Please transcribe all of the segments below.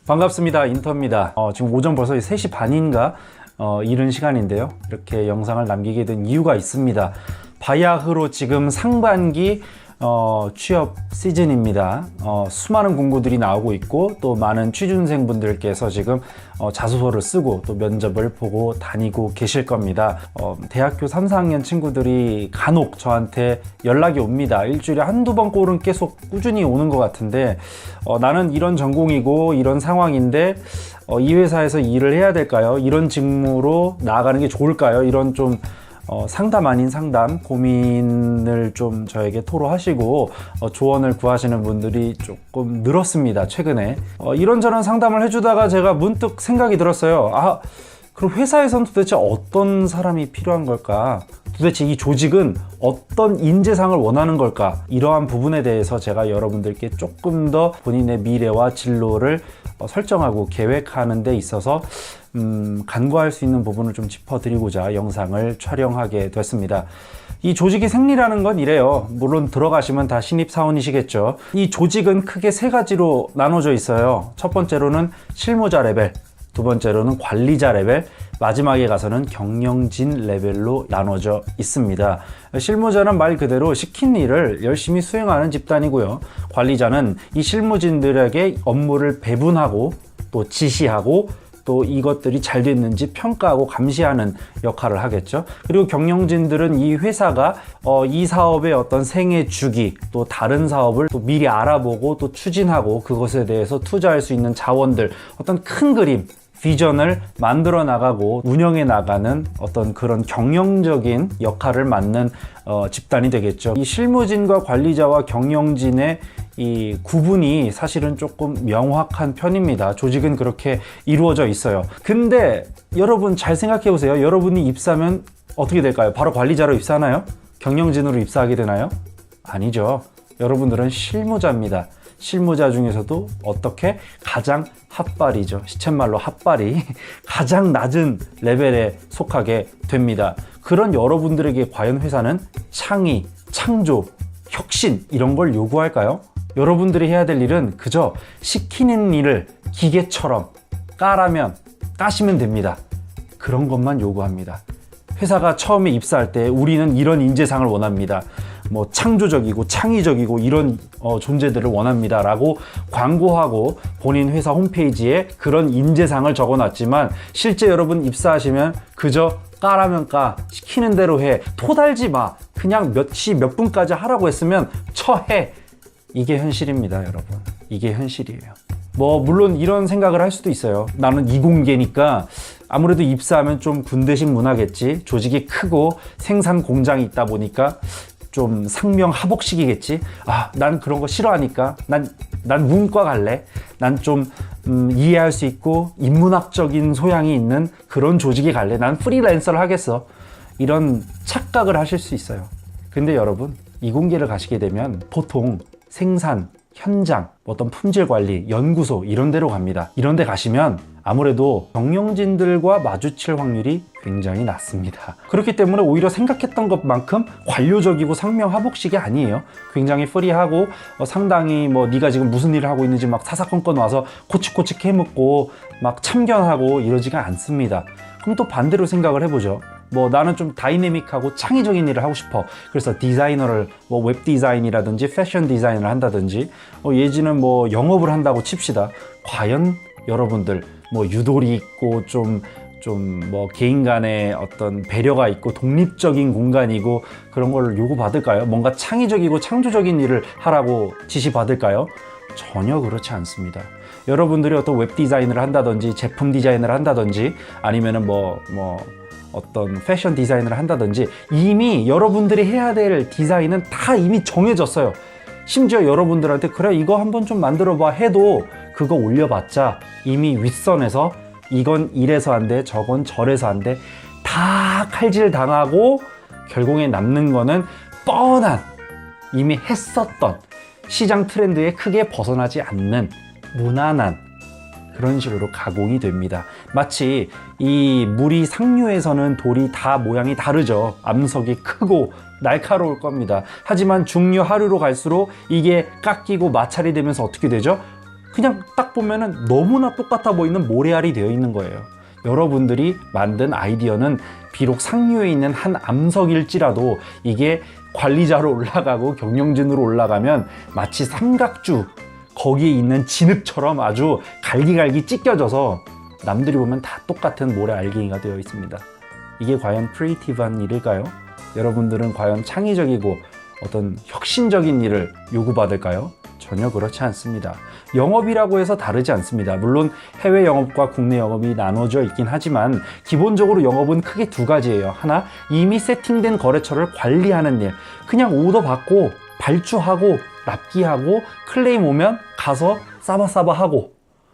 반갑습니다. 인터입니다. 지금 오전 벌써 3시 반인가 이른 시간인데요. 이렇게 영상을 남기게 된 이유가 있습니다. 바야흐로 지금 상반기 취업 시즌입니다. 수많은 공고들이 나오고 있고 또 많은 취준생분들께서 지금 자소서를 쓰고 또 면접을 보고 다니고 계실 겁니다. 대학교 3, 4학년 친구들이 간혹 저한테 연락이 옵니다. 일주일에 한두 번 꼴은 계속 꾸준히 오는 것 같은데 나는 이런 전공이고 이런 상황인데 이 회사에서 일을 해야 될까요? 이런 직무로 나아가는 게 좋을까요? 이런 좀 상담 아닌 상담, 고민을 좀 저에게 토로하시고 조언을 구하시는 분들이 조금 늘었습니다. 최근에 이런저런 상담을 해주다가 제가 문득 생각이 들었어요. 그럼 회사에서는 도대체 어떤 사람이 필요한 걸까? 도대체 이 조직은 어떤 인재상을 원하는 걸까? 이러한 부분에 대해서 제가 여러분들께 조금 더 본인의 미래와 진로를 설정하고 계획하는 데 있어서 간과할 수 있는 부분을 좀 짚어드리고자 영상을 촬영하게 됐습니다. 이 조직의 생리라는 건 이래요. 물론 들어가시면 다 신입사원이시겠죠. 이 조직은 크게 세 가지로 나눠져 있어요. 첫 번째로는 실무자 레벨, 두 번째로는 관리자 레벨, 마지막에 가서는 경영진 레벨로 나눠져 있습니다. 실무자는 말 그대로 시킨 일을 열심히 수행하는 집단이고요. 관리자는 이 실무진들에게 업무를 배분하고 또 지시하고 또 이것들이 잘 됐는지 평가하고 감시하는 역할을 하겠죠. 그리고 경영진들은 이 회사가 이 사업의 어떤 생애 주기 또 다른 사업을 또 미리 알아보고 또 추진하고 그것에 대해서 투자할 수 있는 자원들, 어떤 큰 그림, 비전을 만들어 나가고 운영해 나가는 어떤 그런 경영적인 역할을 맡는 집단이 되겠죠. 이 실무진과 관리자와 경영진의 이 구분이 사실은 조금 명확한 편입니다. 조직은 그렇게 이루어져 있어요. 근데 여러분 잘 생각해 보세요. 여러분이 입사하면 어떻게 될까요? 바로 관리자로 입사하나요? 경영진으로 입사하게 되나요? 아니죠. 여러분들은 실무자입니다. 실무자 중에서도 어떻게? 가장 핫발이죠. 시쳇말로 핫발이 가장 낮은 레벨에 속하게 됩니다. 그런 여러분들에게 과연 회사는 창의, 창조, 혁신 이런 걸 요구할까요? 여러분들이 해야 될 일은 그저 시키는 일을 기계처럼 까라면 까시면 됩니다. 그런 것만 요구합니다. 회사가 처음에 입사할 때 우리는 이런 인재상을 원합니다. 뭐 창조적이고 창의적이고 이런 존재들을 원합니다 라고 광고하고 본인 회사 홈페이지에 그런 인재상을 적어놨지만 실제 여러분 입사하시면 그저 까라면 까, 시키는 대로 해, 토달지 마, 그냥 몇 시 몇 분까지 하라고 했으면 처해. 이게 현실입니다, 여러분. 이게 현실이에요. 물론 이런 생각을 할 수도 있어요. 나는 이공계니까 아무래도 입사하면 좀 군대식 문화겠지. 조직이 크고 생산 공장이 있다 보니까 좀 상명하복식이겠지. 난 그런 거 싫어하니까 난 문과 갈래. 난 좀 이해할 수 있고 인문학적인 소양이 있는 그런 조직에 갈래. 난 프리랜서를 하겠어. 이런 착각을 하실 수 있어요. 근데 여러분, 이공계를 가시게 되면 보통 생산, 현장, 어떤 품질 관리, 연구소 이런 데로 갑니다. 이런 데 가시면 아무래도 경영진들과 마주칠 확률이 굉장히 낮습니다. 그렇기 때문에 오히려 생각했던 것만큼 관료적이고 상명하복식이 아니에요. 굉장히 프리하고 상당히 네가 지금 무슨 일을 하고 있는지 막 사사건건 와서 코치코치 캐묻고 막 참견하고 이러지가 않습니다. 그럼 또 반대로 생각을 해보죠. 나는 좀 다이내믹하고 창의적인 일을 하고 싶어. 그래서 디자이너를 웹 디자인이라든지 패션 디자인을 한다든지 예지는 영업을 한다고 칩시다. 과연 여러분들 유도리 있고 좀 개인 간의 어떤 배려가 있고 독립적인 공간이고 그런 걸 요구받을까요? 뭔가 창의적이고 창조적인 일을 하라고 지시받을까요? 전혀 그렇지 않습니다. 여러분들이 어떤 웹 디자인을 한다든지 제품 디자인을 한다든지 아니면은 어떤 패션 디자인을 한다든지 이미 여러분들이 해야 될 디자인은 다 이미 정해졌어요. 심지어 여러분들한테 그래 이거 한번 좀 만들어 봐 해도 그거 올려봤자 이미 윗선에서 이건 이래서 안 돼, 저건 저래서 안 돼, 다 칼질 당하고 결국에 남는 거는 뻔한 이미 했었던 시장 트렌드에 크게 벗어나지 않는 무난한 그런 식으로 가공이 됩니다. 마치 이 물이 상류에서는 돌이 다 모양이 다르죠. 암석이 크고 날카로울 겁니다. 하지만 중류 하류로 갈수록 이게 깎이고 마찰이 되면서 어떻게 되죠? 그냥 딱 보면은 너무나 똑같아 보이는 모래알이 되어 있는 거예요. 여러분들이 만든 아이디어는 비록 상류에 있는 한 암석일지라도 이게 관리자로 올라가고 경영진으로 올라가면 마치 삼각주 거기에 있는 진흙처럼 아주 갈기갈기 찢겨져서 남들이 보면 다 똑같은 모래 알갱이가 되어 있습니다. 이게 과연 크리에이티브한 일일까요? 여러분들은 과연 창의적이고 어떤 혁신적인 일을 요구받을까요? 전혀 그렇지 않습니다. 영업이라고 해서 다르지 않습니다. 물론 해외 영업과 국내 영업이 나눠져 있긴 하지만 기본적으로 영업은 크게 두 가지예요. 하나, 이미 세팅된 거래처를 관리하는 일. 그냥 오더 받고 발주하고 납기하고 클레임 오면 가서 싸바싸바 하고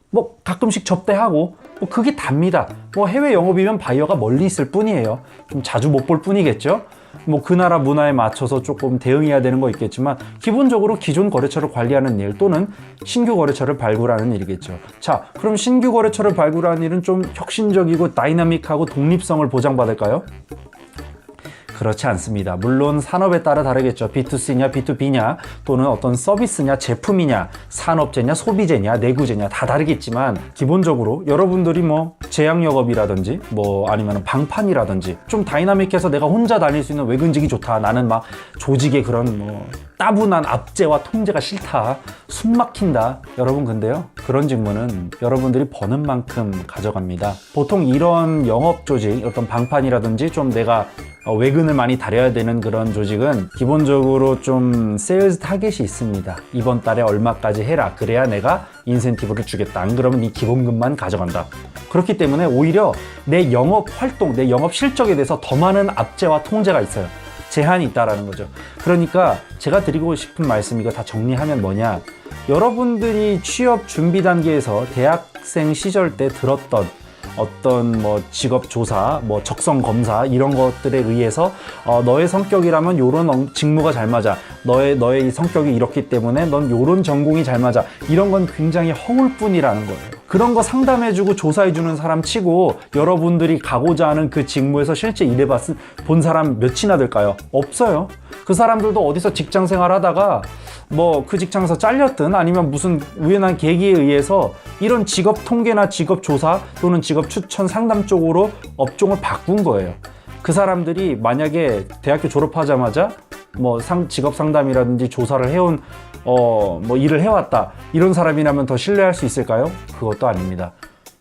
뭐 가끔씩 접대하고 뭐 그게 답니다. 뭐 해외 영업이면 바이어가 멀리 있을 뿐이에요. 좀 자주 못 볼 뿐이겠죠. 뭐 그 나라 문화에 맞춰서 조금 대응해야 되는 거 있겠지만 기본적으로 기존 거래처를 관리하는 일 또는 신규 거래처를 발굴하는 일이겠죠. 자, 그럼 신규 거래처를 발굴하는 일은 좀 혁신적이고 다이나믹하고 독립성을 보장받을까요? 그렇지 않습니다. 물론 산업에 따라 다르겠죠. B2C냐 B2B냐 또는 어떤 서비스냐 제품이냐 산업재냐 소비재냐 내구재냐 다 다르겠지만 기본적으로 여러분들이 뭐 제약영업이라든지 뭐 아니면 방판이라든지 좀 다이나믹해서 내가 혼자 다닐 수 있는 외근직이 좋다. 나는 막 조직의 그런 뭐 따분한 압제와 통제가 싫다. 숨 막힌다. 여러분 근데요. 그런 직무는 여러분들이 버는 만큼 가져갑니다. 보통 이런 영업 조직, 어떤 방판이라든지 좀 내가 외근을 많이 다려야 되는 그런 조직은 기본적으로 좀 세일즈 타겟이 있습니다. 이번 달에 얼마까지 해라. 그래야 내가 인센티브를 주겠다. 안 그러면 네 기본급만 가져간다. 그렇기 때문에 오히려 내 영업 활동, 내 영업 실적에 대해서 더 많은 압제와 통제가 있어요. 제한이 있다라는 거죠. 그러니까 제가 드리고 싶은 말씀 이거 다 정리하면 뭐냐. 여러분들이 취업 준비 단계에서 대학생 시절 때 들었던 어떤 뭐 직업 조사, 뭐 적성 검사 이런 것들에 의해서 너의 성격이라면 요런 직무가 잘 맞아. 너의 이 성격이 이렇기 때문에 넌 요런 전공이 잘 맞아. 이런 건 굉장히 허울 뿐이라는 거예요. 그런 거 상담해주고 조사해주는 사람 치고 여러분들이 가고자 하는 그 직무에서 실제 본 사람 몇이나 될까요? 없어요. 그 사람들도 어디서 직장 생활 하다가 뭐 그 직장에서 잘렸든 아니면 무슨 우연한 계기에 의해서 이런 직업 통계나 직업 조사 또는 직업 추천 상담 쪽으로 업종을 바꾼 거예요. 그 사람들이 만약에 대학교 졸업하자마자 뭐 직업 상담이라든지 조사를 해온 뭐 일을 해왔다 이런 사람이라면 더 신뢰할 수 있을까요? 그것도 아닙니다.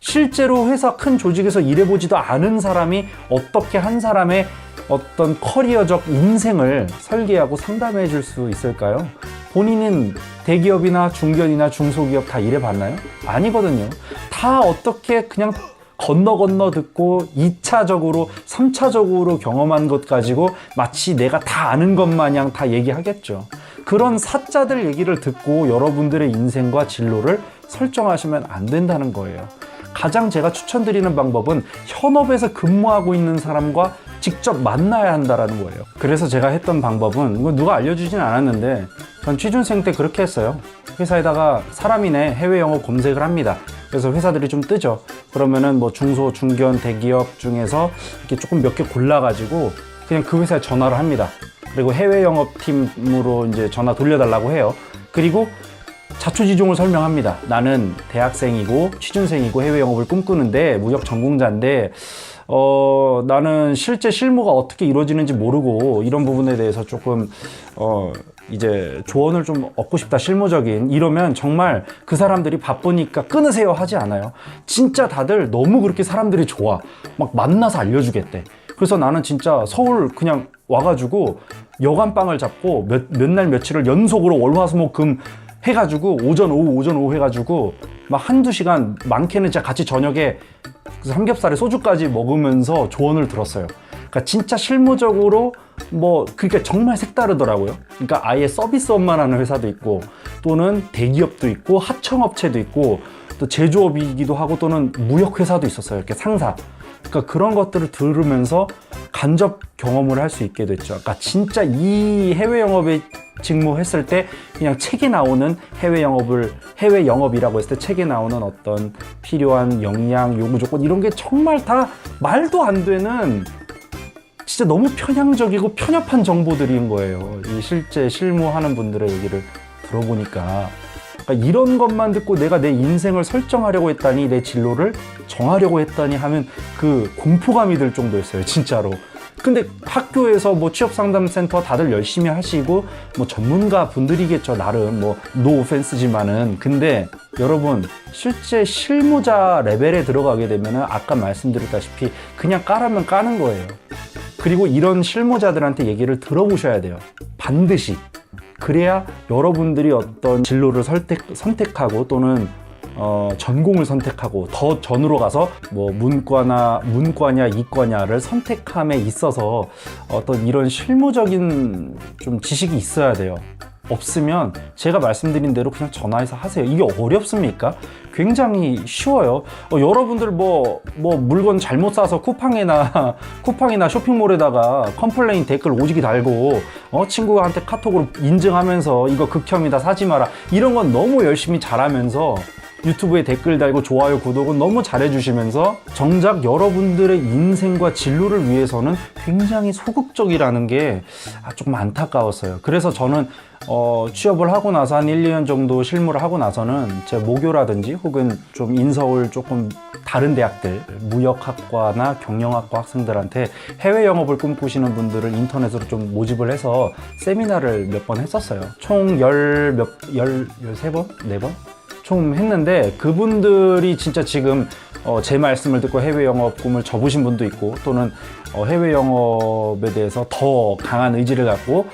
실제로 회사 큰 조직에서 일해보지도 않은 사람이 어떻게 한 사람의 어떤 커리어적 인생을 설계하고 상담해 줄 수 있을까요? 본인은 대기업이나 중견이나 중소기업 다 일해봤나요? 아니거든요. 다 어떻게 그냥 건너 듣고 2차적으로 3차적으로 경험한 것 가지고 마치 내가 다 아는 것 마냥 다 얘기하겠죠. 그런 사자들 얘기를 듣고 여러분들의 인생과 진로를 설정하시면 안 된다는 거예요. 가장 제가 추천드리는 방법은 현업에서 근무하고 있는 사람과 직접 만나야 한다는 거예요. 그래서 제가 했던 방법은 이거 누가 알려주진 않았는데 전 취준생 때 그렇게 했어요. 회사에다가 사람이네 해외 영어 검색을 합니다. 그래서 회사들이 좀 뜨죠. 그러면은 뭐 중소, 중견, 대기업 중에서 이렇게 조금 몇 개 골라가지고 그냥 그 회사에 전화를 합니다. 그리고 해외 영업팀으로 이제 전화 돌려달라고 해요. 그리고 자초지종을 설명합니다. 나는 대학생이고 취준생이고 해외 영업을 꿈꾸는데 무역 전공자인데 나는 실제 실무가 어떻게 이루어지는지 모르고 이런 부분에 대해서 조금 이제 조언을 좀 얻고 싶다 실무적인 이러면 정말 그 사람들이 바쁘니까 끊으세요 하지 않아요. 진짜 다들 너무 그렇게 사람들이 좋아. 막 만나서 알려주겠대. 그래서 나는 진짜 서울 그냥 와가지고 여간빵을 잡고 몇 날 며칠을 연속으로 월화수목금 해가지고 오전 오후 해가지고 막 한두 시간 많게는 진짜 같이 저녁에 삼겹살에 소주까지 먹으면서 조언을 들었어요. 그러니까 진짜 실무적으로 그러니까 정말 색다르더라고요. 그러니까 아예 서비스업만 하는 회사도 있고 또는 대기업도 있고 하청업체도 있고 또 제조업이기도 하고 또는 무역회사도 있었어요. 이렇게 상사. 그러니까 그런 것들을 들으면서 간접 경험을 할 수 있게 됐죠. 그러니까 진짜 이 해외 영업에 직무했을 때 그냥 책에 나오는 해외 영업이라고 했을 때 책에 나오는 어떤 필요한 역량, 요구 조건 이런 게 정말 다 말도 안 되는 진짜 너무 편향적이고 편협한 정보들인 거예요. 이 실제 실무하는 분들의 얘기를 들어보니까 그러니까 이런 것만 듣고 내가 내 인생을 설정하려고 했다니, 내 진로를 정하려고 했다니 하면 그 공포감이 들 정도였어요, 진짜로. 근데 학교에서 뭐 취업상담센터 다들 열심히 하시고 뭐 전문가 분들이겠죠, 나름. 뭐 노 오펜스지만은. 근데 여러분, 실제 실무자 레벨에 들어가게 되면은 아까 말씀드렸다시피 그냥 까라면 까는 거예요. 그리고 이런 실무자들한테 얘기를 들어보셔야 돼요, 반드시. 그래야 여러분들이 어떤 진로를 선택하고 또는 전공을 선택하고 더 전으로 가서 뭐 문과냐 이과냐를 선택함에 있어서 어떤 이런 실무적인 좀 지식이 있어야 돼요. 없으면 제가 말씀드린 대로 그냥 전화해서 하세요. 이게 어렵습니까? 굉장히 쉬워요. 여러분들 뭐 물건 잘못 사서 쿠팡이나 쇼핑몰에다가 컴플레인 댓글 오지게 달고 친구한테 카톡으로 인증하면서 이거 극혐이다 사지 마라, 이런 건 너무 열심히 잘하면서 유튜브에 댓글 달고 좋아요 구독은 너무 잘해주시면서 정작 여러분들의 인생과 진로를 위해서는 굉장히 소극적이라는 게 조금 안타까웠어요. 그래서 저는 취업을 하고 나서 한 1, 2년 정도 실무를 하고 나서는 제 모교라든지 혹은 좀 인서울 조금 다른 대학들, 무역학과나 경영학과 학생들한테 해외 영업을 꿈꾸시는 분들을 인터넷으로 좀 모집을 해서 세미나를 몇 번 했었어요. 총 13번? 4번? 좀 했는데, 그분들이 진짜 지금 제 말씀을 듣고 해외 영업 꿈을 접으신 분도 있고, 또는 해외 영업에 대해서 더 강한 의지를 갖고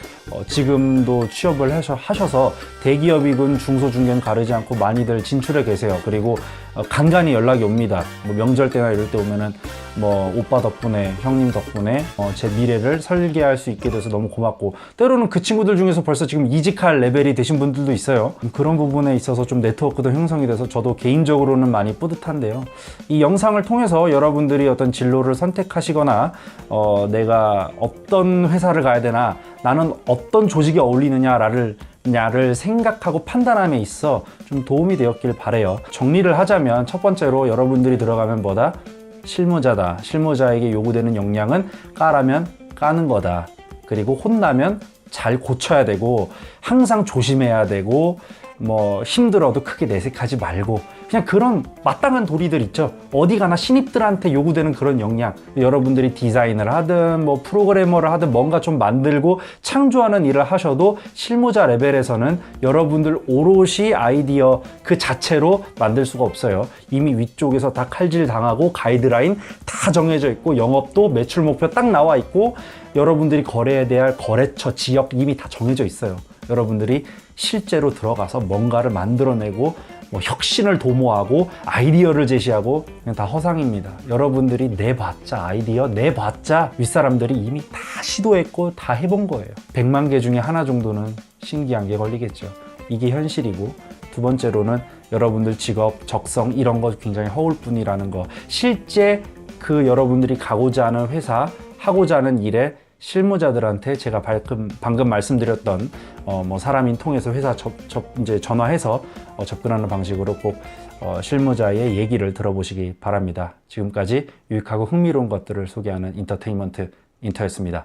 지금도 취업을 하셔서 대기업이군 중소중견 가르지 않고 많이들 진출해 계세요. 그리고 간간히 연락이 옵니다. 뭐 명절 때나 이럴 때 오면은 뭐 오빠 덕분에, 형님 덕분에 제 미래를 설계할 수 있게 돼서 너무 고맙고, 때로는 그 친구들 중에서 벌써 지금 이직할 레벨이 되신 분들도 있어요. 그런 부분에 있어서 좀 네트워크도 형성이 돼서 저도 개인적으로는 많이 뿌듯한데요. 이 영상을 통해서 여러분들이 어떤 진로를 선택하시거나 내가 어떤 회사를 가야 되나, 나는 어떤 조직에 어울리느냐를 생각하고 판단함에 있어 좀 도움이 되었길 바래요. 정리를 하자면 첫 번째로 여러분들이 들어가면 뭐다? 실무자다. 실무자에게 요구되는 역량은 까라면 까는 거다. 그리고 혼나면 잘 고쳐야 되고, 항상 조심해야 되고, 뭐 힘들어도 크게 내색하지 말고, 그냥 그런 마땅한 도리들 있죠. 어디 가나 신입들한테 요구되는 그런 역량, 여러분들이 디자인을 하든 뭐 프로그래머를 하든 뭔가 좀 만들고 창조하는 일을 하셔도 실무자 레벨에서는 여러분들 오롯이 아이디어 그 자체로 만들 수가 없어요. 이미 위쪽에서 다 칼질 당하고 가이드라인 다 정해져 있고, 영업도 매출 목표 딱 나와 있고, 여러분들이 거래해야 될 거래처 지역 이미 다 정해져 있어요. 여러분들이 실제로 들어가서 뭔가를 만들어내고 뭐 혁신을 도모하고 아이디어를 제시하고, 그냥 다 허상입니다. 여러분들이 내봤자 아이디어, 내봤자 윗사람들이 이미 다 시도했고 다 해본 거예요. 100만 개 중에 하나 정도는 신기한 게 걸리겠죠. 이게 현실이고, 두 번째로는 여러분들 직업, 적성 이런 거 굉장히 허울 뿐이라는 거. 실제 그 여러분들이 가고자 하는 회사, 하고자 하는 일에 실무자들한테 제가 방금 말씀드렸던 뭐 사람인 통해서 회사 이제 전화해서 접근하는 방식으로 꼭 실무자의 얘기를 들어보시기 바랍니다. 지금까지 유익하고 흥미로운 것들을 소개하는 인터테인먼트 인터였습니다.